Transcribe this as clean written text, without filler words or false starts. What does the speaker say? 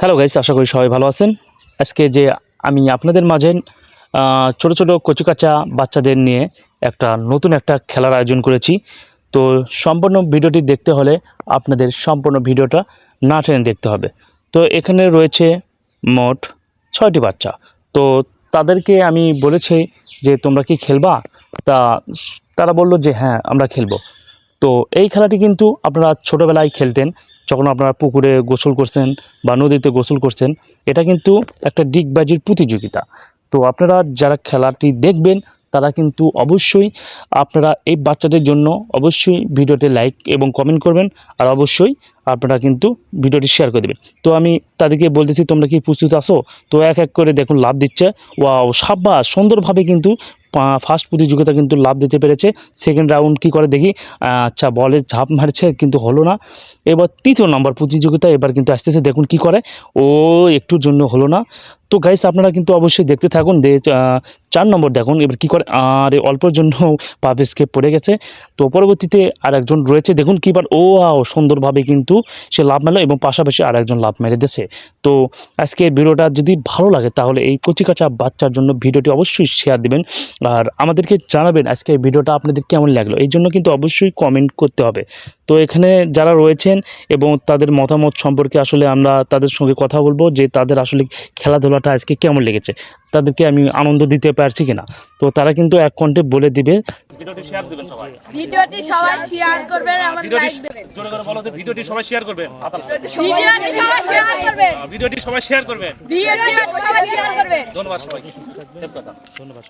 Hello guys, আশা করি সবাই ভালো আছেন। আজকে যে আমি আপনাদের মাঝে ছোট ছোট কচিকাঁচা বাচ্চাদের নিয়ে নতুন একটা খেলার আয়োজন করেছি। তো সম্পূর্ণ ভিডিওটি দেখতে হলে আপনাদের সম্পূর্ণ ভিডিওটা না টেনে দেখতে হবে। তো এখানে রয়েছে মোট 6টি বাচ্চা। তো তাদেরকে আমি বলেছি যে তোমরা কি খেলবা? তা তারা বলল যে হ্যাঁ, আমরা খেলবো। তো এই খেলাটি কিন্তু আপনারা ছোটোবেলায় খেলতেন, যখন আপনারা পুকুরে গোসল করছেন বা নদীতে গোসল করছেন। এটা কিন্তু একটা ডিগবাজির প্রতিযোগিতা। তো আপনারা যারা খেলাটি দেখবেন তারা কিন্তু অবশ্যই আপনারা এই বাচ্চাদের জন্য অবশ্যই ভিডিওতে লাইক এবং কমেন্ট করবেন, আর অবশ্যই আপনারা কিন্তু ভিডিওটি শেয়ার করে দেবেন। তো আমি তাদেরকে বলতেছি, তোমরা কি প্রস্তুত আছো? তো এক এক করে দেখুন লাভ দিচ্ছে। ওয়াও, সাব্বাস, সুন্দরভাবে কিন্তু ফার্স্ট প্রতিযোগিতা কিন্তু লাভ দিতে পেরেছে। সেকেন্ড রাউন্ড কী করে দেখি। আচ্ছা, বলে ঝাঁপ মারছে কিন্তু হলো না। এবার তৃতীয় নম্বর প্রতিযোগিতা এবার কিন্তু আসতেছে, দেখুন কি করে। ও একটুর জন্য হলো না। তো গাইস, আপনারা কিন্তু অবশ্যই দেখতে থাকুন। 4 নম্বর দেখুন এবার কী করে। আর অল্পের জন্য পা পিছকে পড়ে গেছে। তো পরবর্তীতে আরেকজন রয়েছে, দেখুন কীবার ও সুন্দরভাবে কিন্তু সে লাভ মারলো এবং পাশাপাশি আরেকজন লাভ মেরে দিয়েছে। তো আজকে ভিডিওটা যদি ভালো লাগে তাহলে এই কচিকাঁচা বাচ্চার জন্য ভিডিওটি অবশ্যই শেয়ার দিবেন, আর আমাদেরকে জানাবেন আজকে এই ভিডিওটা আপনাদের কেমন লাগলো। এই জন্য কিন্তু অবশ্যই কমেন্ট করতে হবে। তো এখানে যারা রয়েছেন এবং তাদের মতামত সম্পর্কে আসলে আমরা তাদের সঙ্গে কথা বলবো যে তাদের আসলে খেলাধুলাটা আজকে কেমন লেগেছে, তাদেরকে আমি আনন্দ দিতে পারছি কিনা। তো তারা কিন্তু এক কণ্ঠে বলে দিবে। ভিডিওটি শেয়ার দিবেন সবাই। ভিডিওটি সবাই শেয়ার করবেন, আমার লাইক দিবেন। জোরে করে বলো তো, ভিডিওটি সবাই শেয়ার করবেন। ভিডিওটি সবাই শেয়ার করবেন। ভিডিওটি সবাই শেয়ার করবেন। ভিডিওটি সবাই শেয়ার করবেন। ধন্যবাদ সবাইকে। ধন্যবাদ।